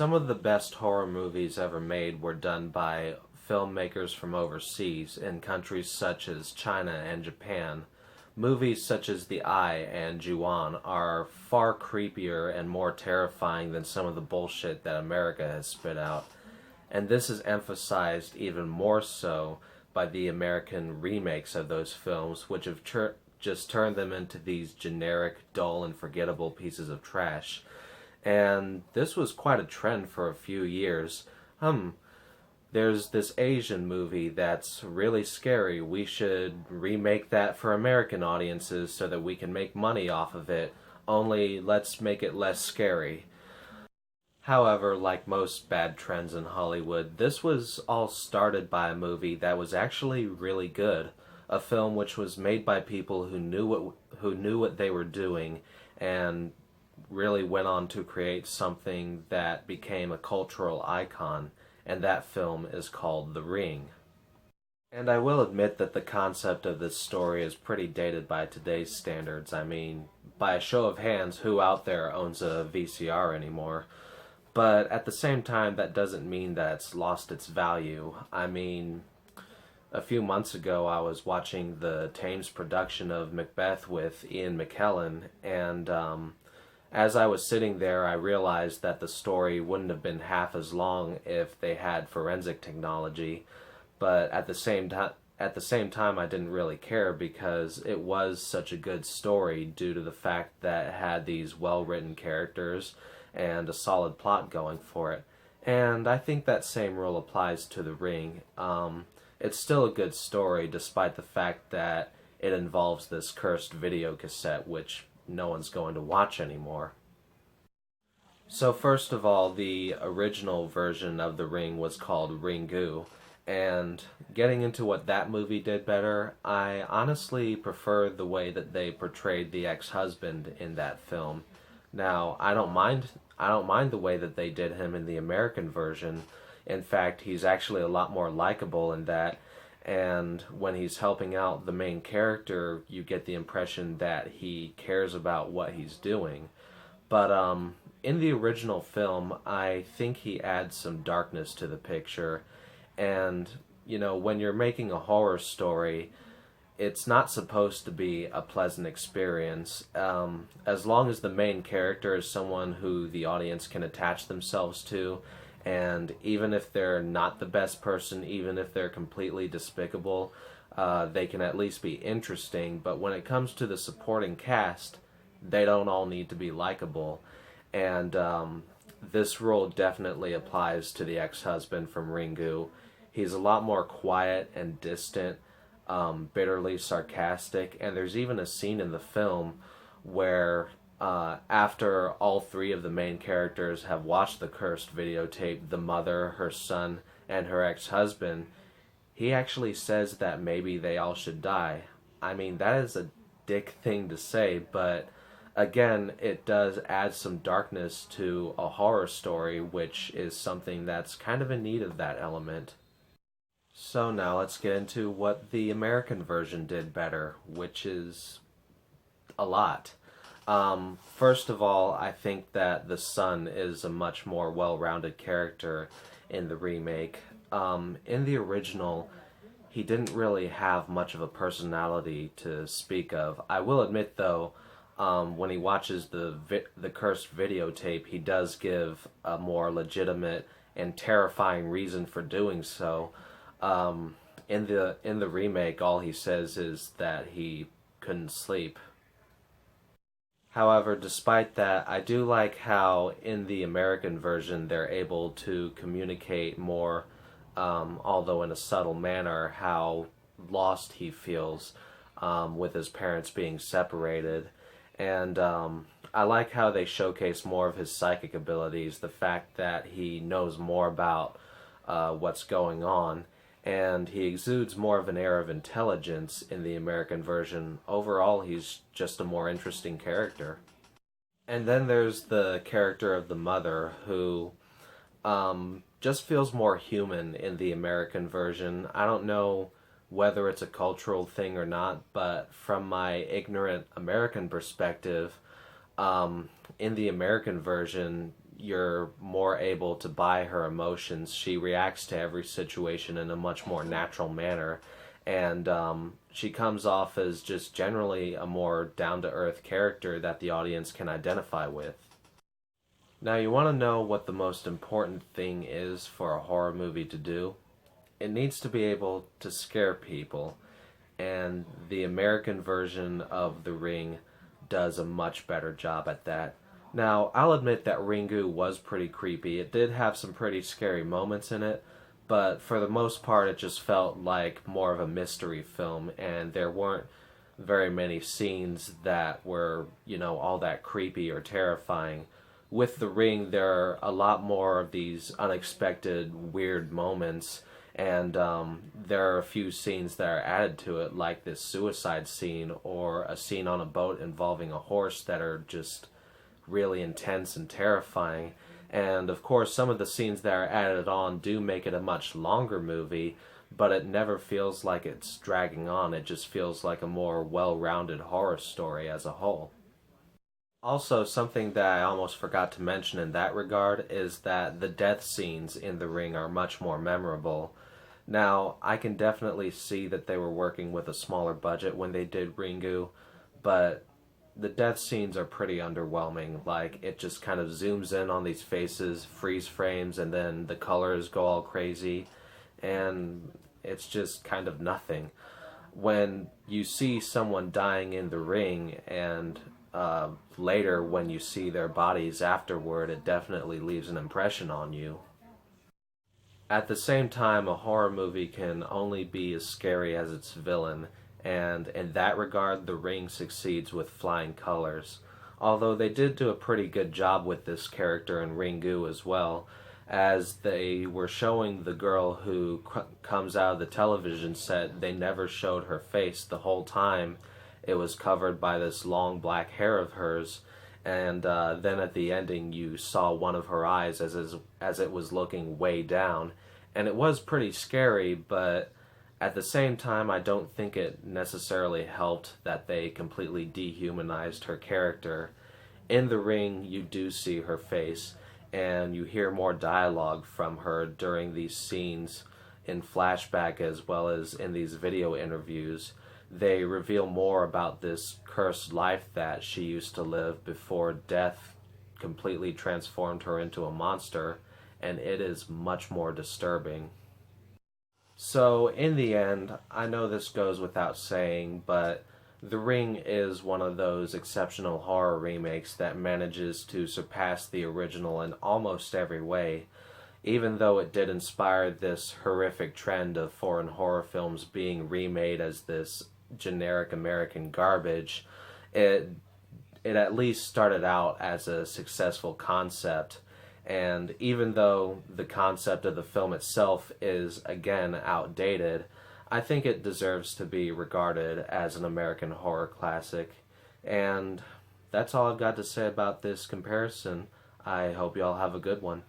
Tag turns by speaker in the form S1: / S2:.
S1: Some of the best horror movies ever made were done by filmmakers from overseas in countries such as China and Japan. Movies such as The Eye and Ju-on are far creepier and more terrifying than some of the bullshit that America has spit out. And this is emphasized even more so by the American remakes of those films, which have just turned them into these generic, dull, and forgettable pieces of trash. And this was quite a trend for a few years. There's this Asian movie that's really scary. We should remake that for American audiences so that we can make money off of it. Only let's make it less scary. However, like most bad trends in Hollywood, this was all started by a movie that was actually really good. A film which was made by people who knew what they were doing and really went on to create something that became a cultural icon, and that film is called The Ring. And I will admit that the concept of this story is pretty dated by today's standards. I mean, by a show of hands, who out there owns a VCR anymore? But at the same time, that doesn't mean that it's lost its value. I mean, a few months ago I was watching the Thames production of Macbeth with Ian McKellen, and as I was sitting there, I realized that the story wouldn't have been half as long if they had forensic technology. But at the same time, I didn't really care because it was such a good story due to the fact that it had these well-written characters and a solid plot going for it. And I think that same rule applies to The Ring. It's still a good story despite the fact that it involves this cursed video cassette, which no one's going to watch anymore. So first of all, the original version of The Ring was called Ringu, and getting into what that movie did better, I honestly preferred the way that they portrayed the ex-husband in that film. Now, I don't mind the way that they did him in the American version. In fact, he's actually a lot more likable in that, and when he's helping out the main character, you get the impression that he cares about what he's doing. But in the original film, I think he adds some darkness to the picture, and when you're making a horror story, it's not supposed to be a pleasant experience. As long as the main character is someone who the audience can attach themselves to, and even if they're not the best person, even if they're completely despicable, they can at least be interesting. But when it comes to the supporting cast, they don't all need to be likable. And this role definitely applies to the ex-husband from Ringu. He's a lot more quiet and distant, bitterly sarcastic, and there's even a scene in the film where after all three of the main characters have watched the cursed videotape, the mother, her son, and her ex-husband, he actually says that maybe they all should die. I mean, that is a dick thing to say, but again, it does add some darkness to a horror story, which is something that's kind of in need of that element. So now let's get into what the American version did better, which is a lot. First of all, I think that the son is a much more well-rounded character in the remake. In the original, he didn't really have much of a personality to speak of. I will admit, though, when he watches the cursed videotape, he does give a more legitimate and terrifying reason for doing so. In the remake, all he says is that he couldn't sleep. However, despite that, I do like how in the American version they're able to communicate more, although in a subtle manner, how lost he feels with his parents being separated. And I like how they showcase more of his psychic abilities, the fact that he knows more about what's going on, and he exudes more of an air of intelligence in the American version. Overall, he's just a more interesting character. And then there's the character of the mother, who just feels more human in the American version. I don't know whether it's a cultural thing or not, but from my ignorant American perspective, in the American version, you're more able to buy her emotions. She reacts to every situation in a much more natural manner, and she comes off as just generally a more down-to-earth character that the audience can identify with. Now, you want to know what the most important thing is for a horror movie to do? It needs to be able to scare people, and the American version of The Ring does a much better job at that. Now, I'll admit that Ringu was pretty creepy. It did have some pretty scary moments in it, but for the most part it just felt like more of a mystery film, and there weren't very many scenes that were, all that creepy or terrifying. With The Ring, there are a lot more of these unexpected, weird moments, and there are a few scenes that are added to it, like this suicide scene or a scene on a boat involving a horse, that are just really intense and terrifying. And of course, some of the scenes that are added on do make it a much longer movie, but it never feels like it's dragging on. It just feels like a more well-rounded horror story as a whole. Also, something that I almost forgot to mention in that regard is that the death scenes in The Ring are much more memorable. Now, I can definitely see that they were working with a smaller budget when they did Ringu, but the death scenes are pretty underwhelming. Like, it just kind of zooms in on these faces, freeze frames, and then the colors go all crazy, and it's just kind of nothing. When you see someone dying in The Ring, and later when you see their bodies afterward, it definitely leaves an impression on you. At the same time, a horror movie can only be as scary as its villain, and in that regard, The Ring succeeds with flying colors. Although they did do a pretty good job with this character in Ringu as well, as they were showing the girl who comes out of the television set, they never showed her face the whole time. It was covered by this long black hair of hers, and then at the ending you saw one of her eyes as it was looking way down, and it was pretty scary, but at the same time I don't think it necessarily helped that they completely dehumanized her character. In The Ring, you do see her face, and you hear more dialogue from her during these scenes in flashback as well as in these video interviews. They reveal more about this cursed life that she used to live before death completely transformed her into a monster, and it is much more disturbing. So, in the end, I know this goes without saying, but The Ring is one of those exceptional horror remakes that manages to surpass the original in almost every way. Even though it did inspire this horrific trend of foreign horror films being remade as this generic American garbage, it at least started out as a successful concept. And even though the concept of the film itself is, again, outdated, I think it deserves to be regarded as an American horror classic. And that's all I've got to say about this comparison. I hope y'all have a good one.